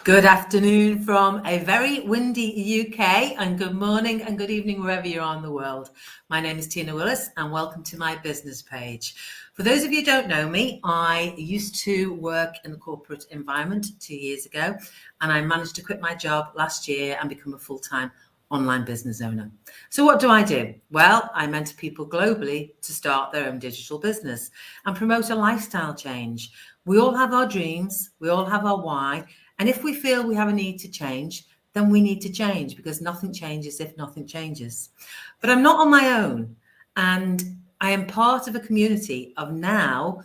Good afternoon from a very windy UK, and good morning and good evening wherever you are in the world. My name is Tina Willis, and welcome to my business page. For those of you who don't know me, I used to work in the corporate environment 2 years ago, and I managed to quit my job last year and become a full-time online business owner. So what do? Well, I mentor people globally to start their own digital business and promote a lifestyle change. We all have our dreams, we all have our why, and if we feel we have a need to change, then we need to change, because nothing changes if nothing changes. But I'm not on my own, and I am part of a community of now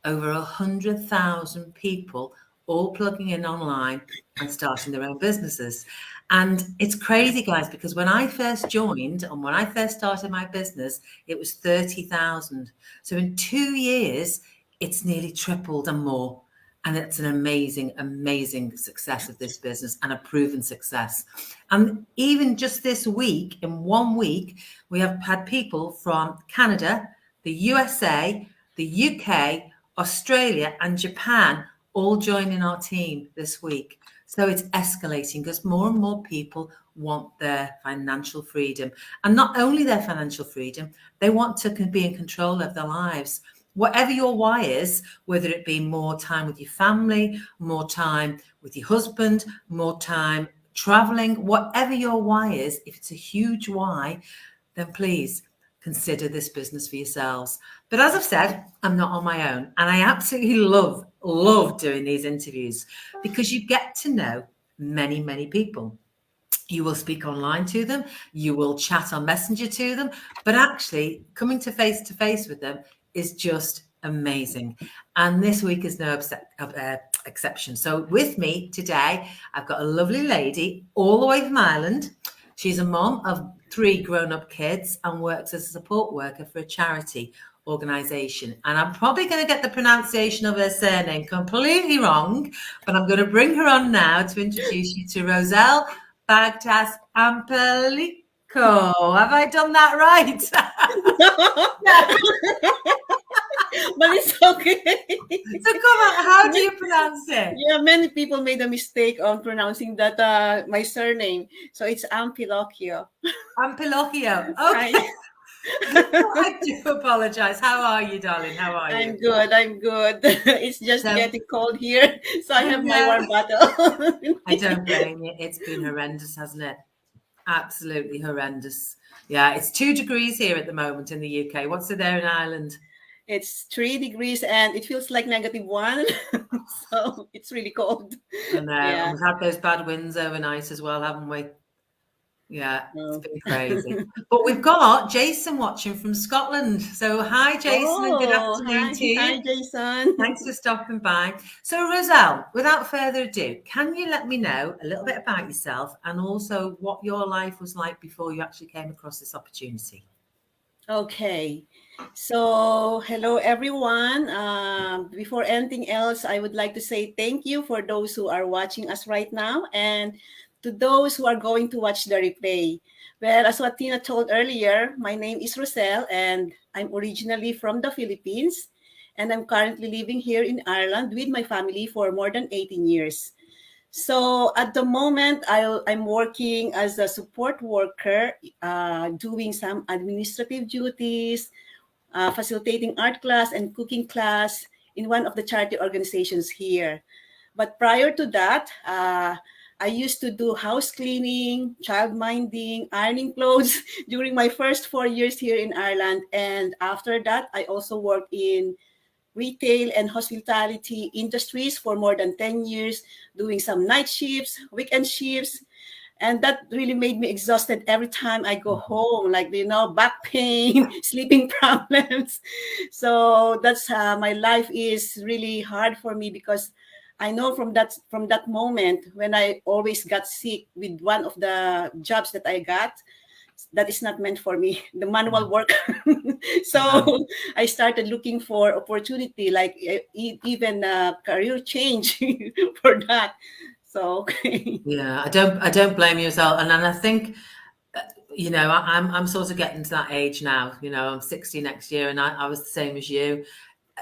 over 100,000 people all plugging in online and starting their own businesses. And it's crazy, guys, because when I first joined and when I first started my business, it was 30,000. So in 2 years, it's nearly tripled and more. And it's an amazing, amazing success of this business, and a proven success. And even just this week, in 1 week, we have had people from Canada, the USA, the UK, Australia, and Japan all joining our team this week. So it's escalating because more and more people want their financial freedom. And not only their financial freedom, they want to be in control of their lives. Whatever your why is, whether it be more time with your family, more time with your husband, more time traveling, whatever your why is, if it's a huge why, then please consider this business for yourselves. But as I've said, I'm not on my own. And I absolutely love doing these interviews, because you get to know many, many people. You will speak online to them, you will chat on Messenger to them, but actually coming to face with them is just amazing. And this week is no exception. So with me today, I've got a lovely lady all the way from Ireland. She's a mom of 3 grown-up kids and works as a support worker for a charity organisation. And I'm probably going to get the pronunciation of her surname completely wrong, but I'm going to bring her on now to introduce you to Roselle Bagtas Ampelico. Have I done that right? But it's okay. So come on, how do you pronounce it? Yeah, many people made a mistake on pronouncing that my surname. So it's Ampilocchio. Ampelocchio. Hi. Okay. I do apologize. How are you, darling? How are you? I'm good. I'm good. It's just So, getting cold here, so I I have my know. warm bottle. I don't blame you. It's been horrendous, hasn't it? Absolutely horrendous. Yeah, it's 2 degrees here at the moment in the UK. What's it there in Ireland? It's 3 degrees and it feels like -1, so it's really cold. I know. And Yeah. we've had those bad winds overnight as well, haven't we? Yeah, it's Oh. been crazy. But we've got Jason watching from Scotland. So hi, Jason, and good Oh, afternoon hi, to you. hi, Jason. Thanks for stopping by. So, Roselle, without further ado, can you let me know a little bit about yourself and also what your life was like before you actually came across this opportunity? Okay. So, hello everyone. Before anything else, I would like to say thank you for those who are watching us right now, and to those who are going to watch the replay. Well, as what Tina told earlier, my name is Roselle and I'm originally from the Philippines, and I'm currently living here in Ireland with my family for more than 18 years. So at the moment, I'm working as a support worker, doing some administrative duties, facilitating art class and cooking class in one of the charity organizations here. But prior to that, I used to do house cleaning, child minding, ironing clothes during my first 4 years here in Ireland. And after that, I also worked in retail and hospitality industries for more than 10 years, doing some night shifts, weekend shifts. And that really made me exhausted every time I go home, like, back pain, sleeping problems. So that's my life is really hard for me, because I know from that moment when I always got sick with one of the jobs that I got, that is not meant for me, the manual work. No. So I started looking for opportunity, like even career change for that. So Yeah, I don't blame you as well. And then I think, I'm sort of getting to that age now. I'm 60 next year, and I was the same as you.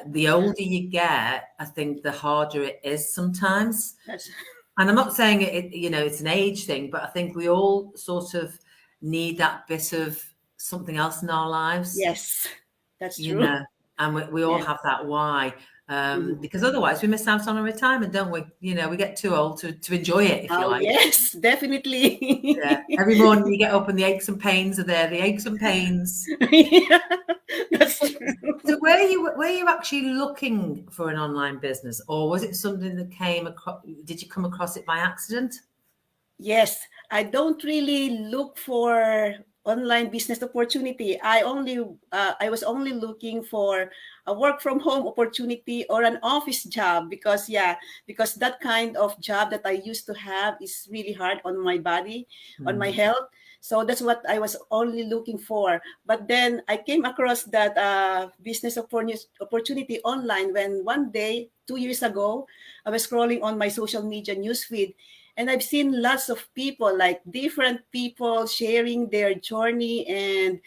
The yeah, older you get, I think the harder it is sometimes. that's And I'm not saying it's an age thing, but I think we all sort of need that bit of something else in our lives, Yes, that's you true. know, and we all Yes. have that why. Mhm. Because otherwise we miss out on our retirement, don't we? We get too old to enjoy it, if you Oh, like. yes, Yeah. definitely. Every morning you get up and the aches and pains are there, the aches and pains. Yeah, that's So, true. so were you actually looking for an online business, or was it something that came across? Did you come across it by accident? Yes, I don't really look for online business opportunity. I was only looking for a work from home opportunity or an office job because that kind of job that I used to have is really hard on my body, on my Hmm. health. So that's what I was only looking for. But then I came across that business opportunity online when one day, 2 years ago, I was scrolling on my social media newsfeed, and I've seen lots of people, like different people, sharing their journey and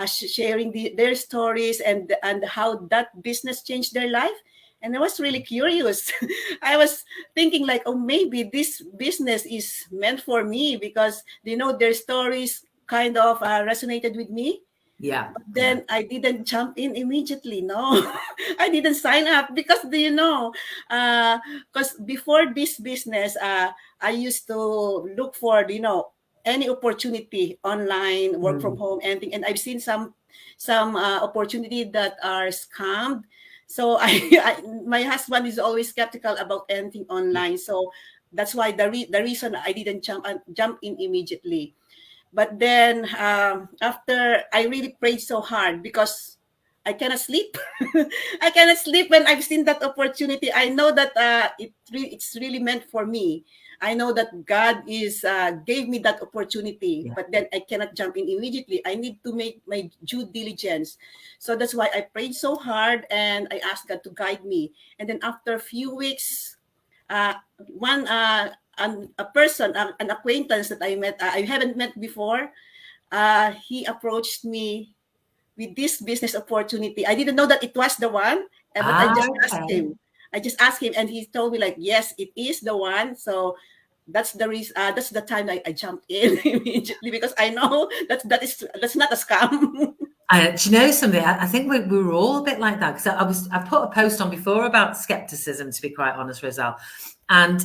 sharing their stories and how that business changed their life. And I was really curious. I was thinking like, oh, maybe this business is meant for me because their stories kind of resonated with me. Yeah, yeah. Then I didn't jump in immediately. No, I didn't sign up because because before this business, I used to look for any opportunity online, work from Mm. home, anything, and I've seen some opportunity that are scammed. So my husband is always skeptical about anything online. So that's why the reason I didn't jump in immediately. But then after I really prayed so hard because I cannot sleep. I cannot sleep when I've seen that opportunity. I know that it's really meant for me. I know that God is gave me that opportunity, Yeah. but then I cannot jump in immediately. I need to make my due diligence. So that's why I prayed so hard and I asked God to guide me. And then after a few weeks, uh, one a person, an acquaintance that I met, I haven't met before. He approached me with this business opportunity. I didn't know that it was the one, but I Ah, just asked okay. him. I just asked him, and he told me like, yes, it is the one. So that's the reason. That's the time I jumped in immediately because I know that's not a scam. Do you know something? I think we were all a bit like that because I put a post on before about skepticism, to be quite honest, Rizal, and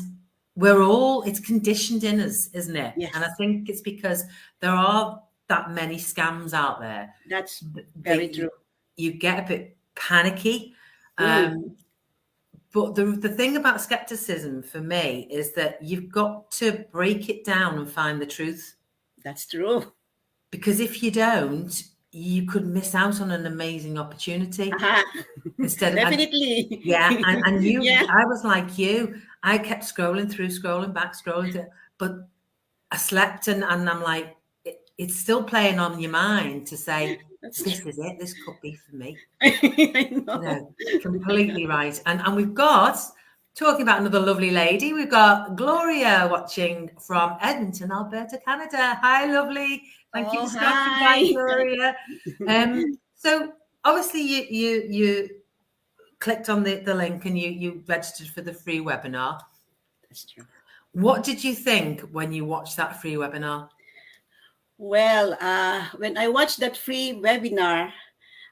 it's conditioned in us, isn't it? And I Yes, think it's because there are that many scams out there that's that very true. you get a bit panicky. Mm, But the thing about skepticism for me is that you've got to break it down and find the truth. that's true. Because if you don't, you could miss out on an amazing opportunity. Aha. Instead of, Definitely. yeah, and Yeah. I was like you. I kept scrolling through, scrolling back, scrolling through, but I slept and I'm like, it's still playing on your mind to say, That's this true. is it. This could be for me. I know. Completely right. And we've got, talking about another lovely lady, we've got Gloria watching from Edmonton, Alberta, Canada. Hi, lovely. Thank you for Oh, stopping by, hi. Gloria. So obviously you clicked on the link and you registered for the free webinar. That's true. What did you think when you watched that free webinar? Well, when I watched that free webinar,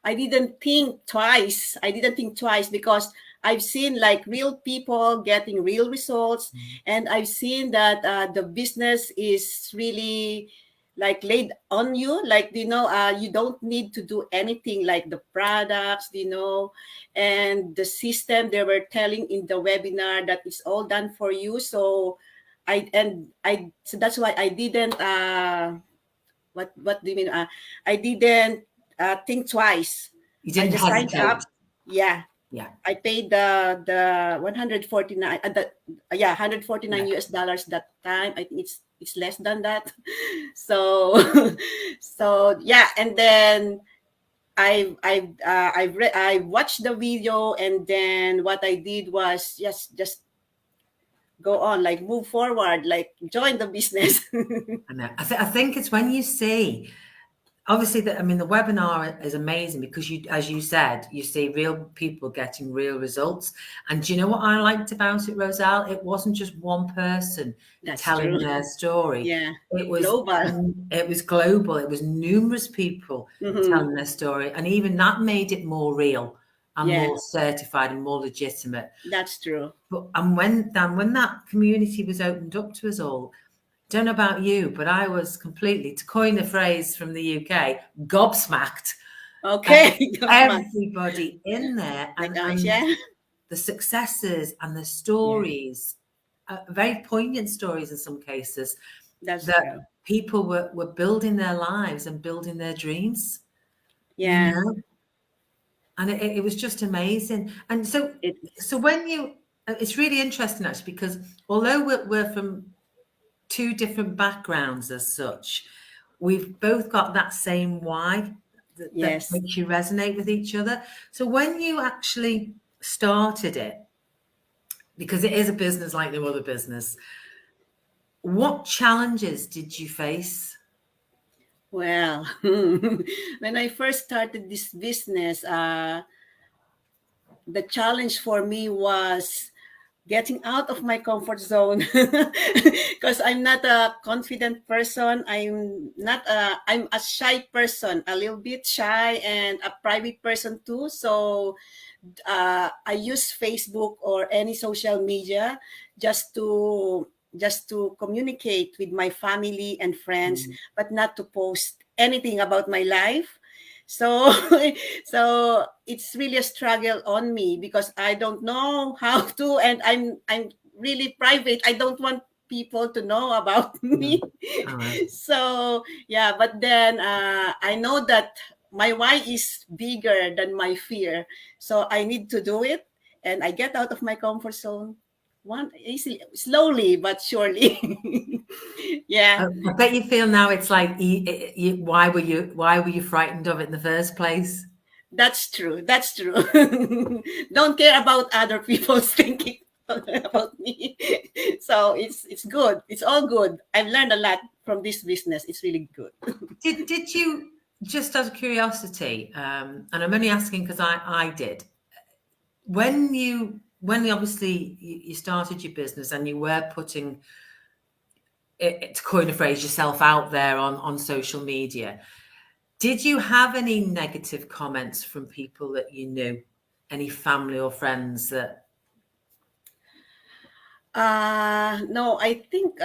I didn't think twice. I didn't think twice because I've seen like real people getting real results, and I've seen that the business is really like laid on you. Like you don't need to do anything like the products, and the system they were telling in the webinar that it's all done for you. So so that's why I didn't. What do you mean? I didn't think twice. You I didn't just signed hesitate. up. Yeah, Yeah, I paid the 149 149 yeah. US dollars that time. I think it's less than that. So so yeah, and then I watched the video, and then what I did was just go on, like move forward, like join the business. I know. I think it's when you see obviously, I mean, the webinar is amazing because you, as you said, you see real people getting real results. And do you know what I liked about it, Roselle? It wasn't just one person That's telling true. their story. Yeah. It was Global. it was global. It was numerous people Hmm. telling their story, and even that made it more real and Yeah, more certified and more legitimate. that's true. But and when that community was opened up to us all, don't know about you, but I was completely, to coin a phrase from the UK, gobsmacked at Okay. Gobsmacked. everybody in there Like, and yeah, the successes and the yeah, stories, very poignant stories in some cases, that's that true. people were building their lives and building their dreams, you Yeah, know, and it was just amazing. And so, it so is. when you, it's really interesting actually, because although we're from two different backgrounds as such, we've both got that same why that Yes. makes you resonate with each other. So when you actually started it, because it is a business like no other business, what challenges did you face? Well, when I first started this business, the challenge for me was getting out of my comfort zone because I'm not a confident person. I'm a shy person, a little bit shy and a private person too. So I use Facebook or any social media just to just to communicate with my family and friends, Mm, but not to post anything about my life. So so it's really a struggle on me because I don't know how to, and I'm really private. I don't want people to know about mm. me. All right. So yeah, but then I know that my why is bigger than my fear, so I need to do it, and I get out of my comfort zone one easily, slowly but surely. Yeah, I bet you feel now it's like why were you frightened of it in the first place? that's true. That's true. Don't care about other people's thinking about me. So it's good. It's all good. I've learned a lot from this business. It's really good. Did you, just out of curiosity, and I'm only asking because I did, when obviously you started your business and you were putting it, to coin a phrase, yourself out there on social media, did you have any negative comments from people that you knew, any family or friends that? No, I think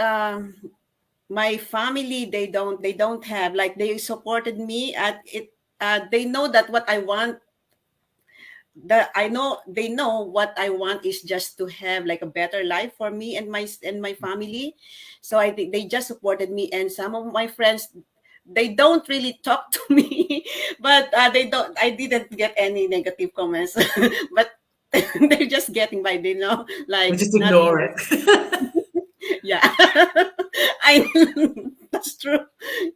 my family, they don't have, like, they supported me at it. They know that what I want, that I know they know what I want is just to have like a better life for me and my family. So I think they just supported me, and some of my friends, they don't really talk to me, but they don't I didn't get any negative comments. But they're just getting by, they know, We like, just not. ignore it. Yeah. I That's true.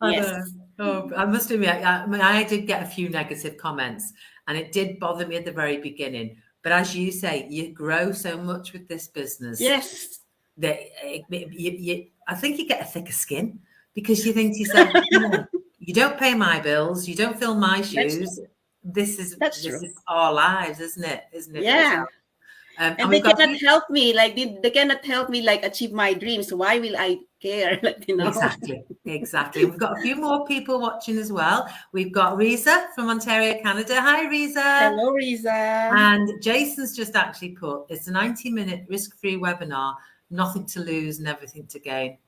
I Yes, know. Oh, I must admit, I mean, I did get a few negative comments, and it did bother me at the very beginning. But as you say, you grow so much with this business yes, that I think you get a thicker skin because you think to yourself, "No, you don't pay my bills, you don't fill my that's true. shoes. This is That's this true. is our lives, isn't it? Isn't it, Yeah. Roselle?" And And we've they got a cannot few. help me, like, they cannot help me like achieve my dreams. Why will I care? Like. Exactly, exactly. We've got a few more people watching as well. We've got Risa from Ontario, Canada. Hi, Risa. Hello, Riza. And Jason's just actually put, it's a 90-minute risk-free webinar, nothing to lose and everything to gain.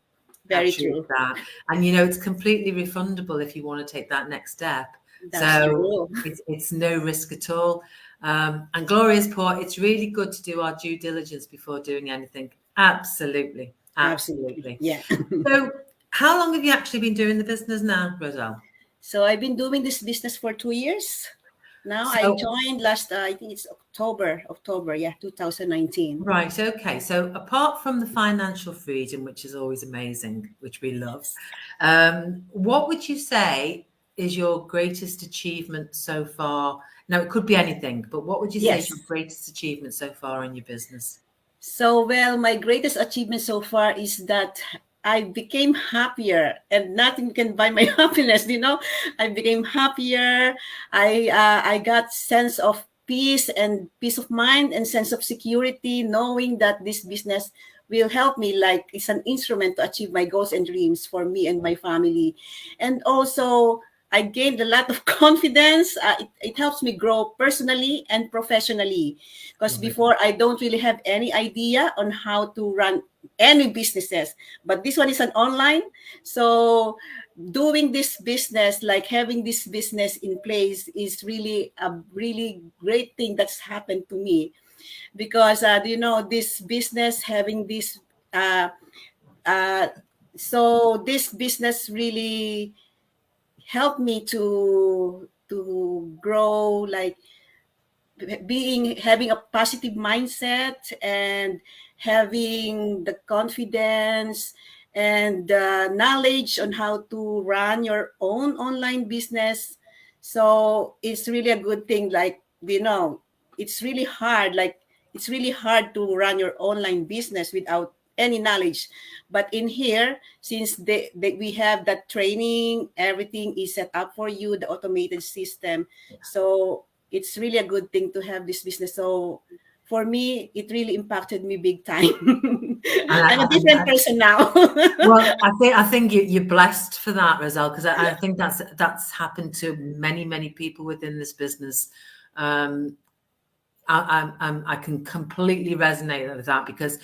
How Very true is true. that? And it's completely refundable if you want to take that next step. That's So true. it's no risk at all. And Gloria's put, it's really good to do our due diligence before doing anything. Absolutely, Absolutely. absolutely. Yeah. So how long have you actually been doing the business now, Roselle? So I've been doing this business for 2 years. Now I So, joined last, I think it's October, yeah, 2019. right, okay. So apart from the financial freedom, which is always amazing, which we love, Yes. what would you say is your greatest achievement so far? Now, it could be anything, but what would you say is Yes. your greatest achievement so far in your business? So, well, my greatest achievement so far is that I became happier, and nothing can buy my happiness. I became happier. I got sense of peace and peace of mind and sense of security, knowing that this business will help me, like it's an instrument to achieve my goals and dreams for me and my family. And also, I gained a lot of confidence. It helps me grow personally and professionally, because Right. before I don't really have any idea on how to run any businesses, but this one is an online. So doing this business, like having this business in place, is really a really great thing that's happened to me, because this business having this uh, so this business really helped me to grow, like having a positive mindset and having the confidence and the knowledge on how to run your own online business. So it's really a good thing. Like, it's really hard. Like, it's really hard to run your online business without any knowledge. But in here, since we have that training, everything is set up for you, the automated system. So it's really a good thing to have this business. So for me, it really impacted me big time. And I'm a different person now. well, I think you're blessed for that, Roselle, because I think that's happened to many people within this business. I can completely resonate with that, because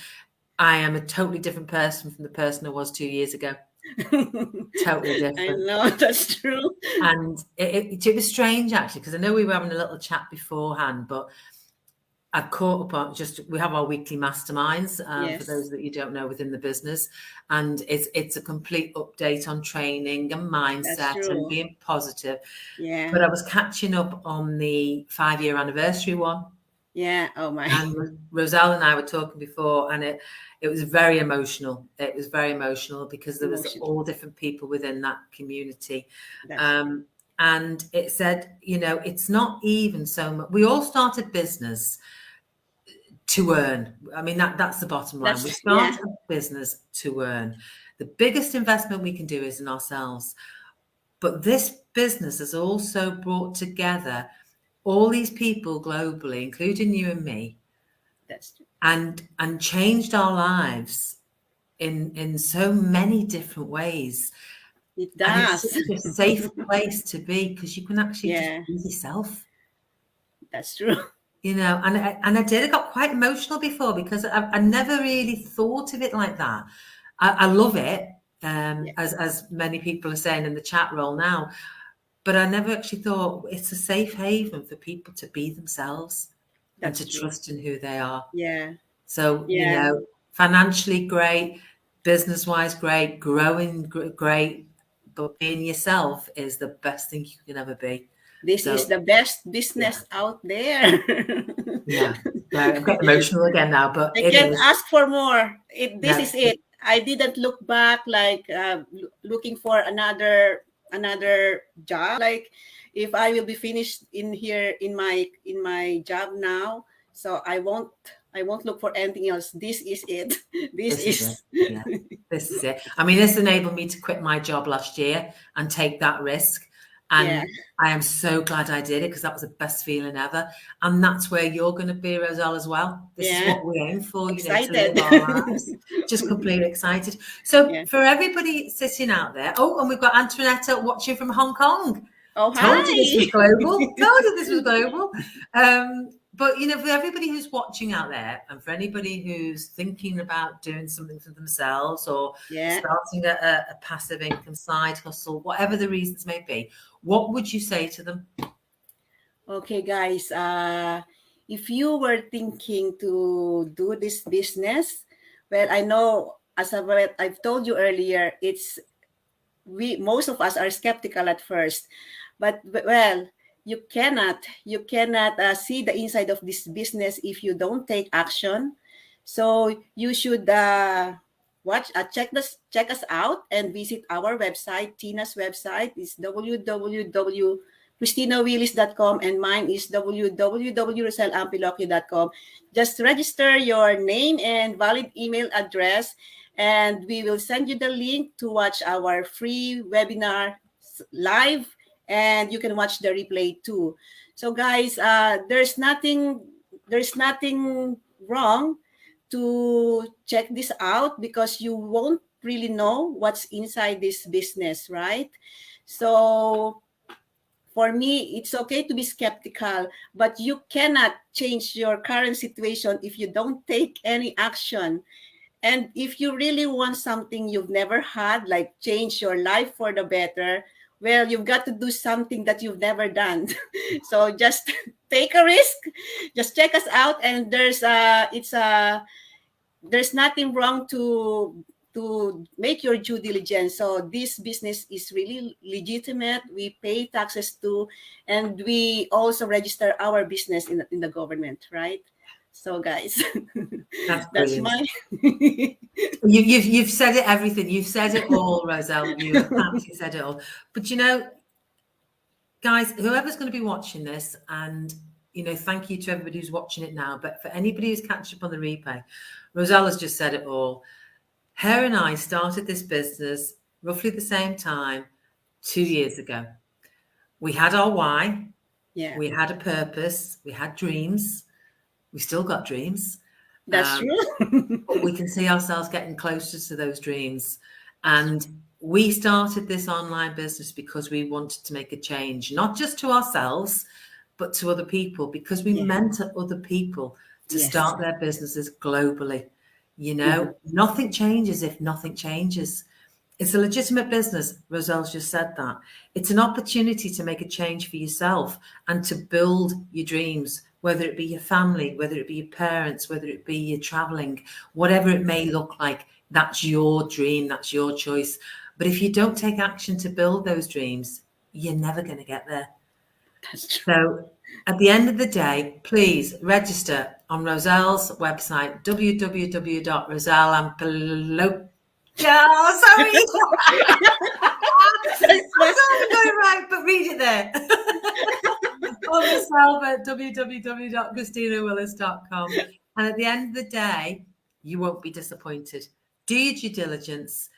I am a totally different person from the person I was 2 years ago. Totally different. I know, that's true. And it was strange, actually, because I know we were having a little chat beforehand, but I caught up on we have our weekly masterminds, Yes. for those that you don't know within the business. And it's a complete update on training and mindset That's and true. being positive. Yeah. But I was catching up on the 5-year anniversary one. Yeah. Oh my. And Roselle and I were talking before, and it was very emotional. It was very emotional, because there was Emotional. all different people within that community. That's And it said, it's not even so much. We all started business to earn. I mean, that's the bottom line. We yeah. start a business to earn. The biggest investment we can do is in ourselves. But this business has also brought together all these people globally, including you and me, That's true. and changed our lives in so many different ways. It And it's does. such a safe place to be, because you can actually Yeah. just be yourself. That's true. And I got quite emotional before, because I never really thought of it like that. I love it, as many people are saying in the chat roll now, but I never actually thought it's a safe haven for people to be themselves and That's to true. trust in who they are. Yeah. So, Yeah. financially great, business-wise great, growing great, but being yourself is the best thing you can ever be. This is the best business out there. Yeah. I'm getting emotional again now, but I it can't is. ask for more. This No, is it. I didn't look back, like looking for another job. Like, if I will be finished in here in my job now, so I won't look for anything else. This is it. This this is is it. Yeah, this is it. I mean, this enabled me to quit my job last year and take that risk. And yeah. I am so glad I did it, because that was the best feeling ever. And that's where you're going to be, Roselle, as well. This is what we aim for, to Excited. live our lives. Just completely excited. So Yeah. for everybody sitting out there, and we've got Antoinette watching from Hong Kong. Oh, Told you this was hi. global. Told you this was global. But for everybody who's watching out there, and for anybody who's thinking about doing something for themselves, or Yeah. starting a passive income side hustle, whatever the reasons may be, what would you say to them? Okay, guys. If you were thinking to do this business, well, I know, as I've told you earlier, most of us are skeptical at first, but well, you cannot see the inside of this business if you don't take action. So you should check us out and visit our website. Tina's website is www.christinawillis.com, and mine is www.roselleampilocchio.com. Just register your name and valid email address, and we will send you the link to watch our free webinar live, and you can watch the replay too. So guys, there's nothing wrong to check this out, because you won't really know what's inside this business, right? So for me, it's okay to be skeptical, but you cannot change your current situation if you don't take any action. And if you really want something you've never had, like change your life for the better, well, you've got to do something that you've never done. So just take a risk, just check us out, and there's nothing wrong to make your due diligence. So this business is really legitimate. We pay taxes too, and we also register our business in the government, right? So guys, That's that's brilliant. my You've said it, everything. You've said it all, Roselle. You've absolutely said it all. But you know, guys, whoever's going to be watching this, and you know, thank you to everybody who's watching it now. But for anybody who's catching up on the replay, Roselle has just said it all. Her and I started this business roughly the same time 2 years ago. We had our why. yeah. We had a purpose. We had dreams. We still got dreams. That's true. But we can see ourselves getting closer to those dreams. And we started this online business because we wanted to make a change, not just to ourselves, but to other people, because we mentor other people to start their businesses globally. You know, nothing changes if nothing changes. It's a legitimate business. Roselle's just said that. It's an opportunity to make a change for yourself and to build your dreams, whether it be your family, whether it be your parents, whether it be your traveling, whatever it may look like. That's your dream. That's your choice. But if you don't take action to build those dreams, you're never going to get there. That's true. So at the end of the day, please register on Roselle's website, www.roselleandpelot. Oh, sorry. That's not going right, but read it there. Or Roselle at www.christinawillis.com. And at the end of the day, you won't be disappointed. Do your due diligence.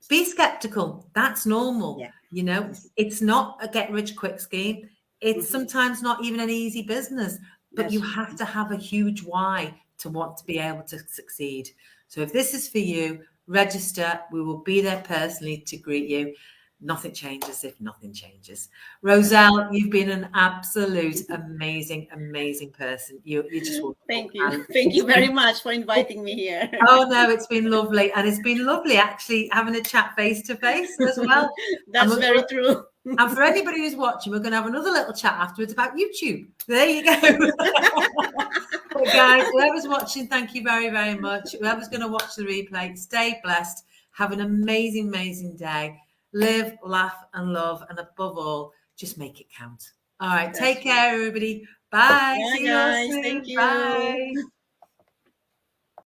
Be skeptical. That's normal. Yeah. You know, it's not a get rich quick scheme. It's sometimes not even an easy business, but you have to have a huge why to want to be able to succeed. So if this is for you, register. We will be there personally to greet you. Nothing changes if nothing changes. Roselle, you've been an absolute amazing, amazing person. You're just wonderful. Thank you. Thank you very much for inviting me here. Oh, no, it's been lovely. And it's been lovely actually having a chat face to face as well. That's very true. And for anybody who's watching, we're going to have another little chat afterwards about YouTube. There you go. But guys, whoever's watching, thank you very, very much. Whoever's going to watch the replay, stay blessed. Have an amazing, amazing day. Live, laugh, and love. And above all, just make it count. All right. Take care, everybody. Bye. Bye, See you guys. soon. Thank you. Bye.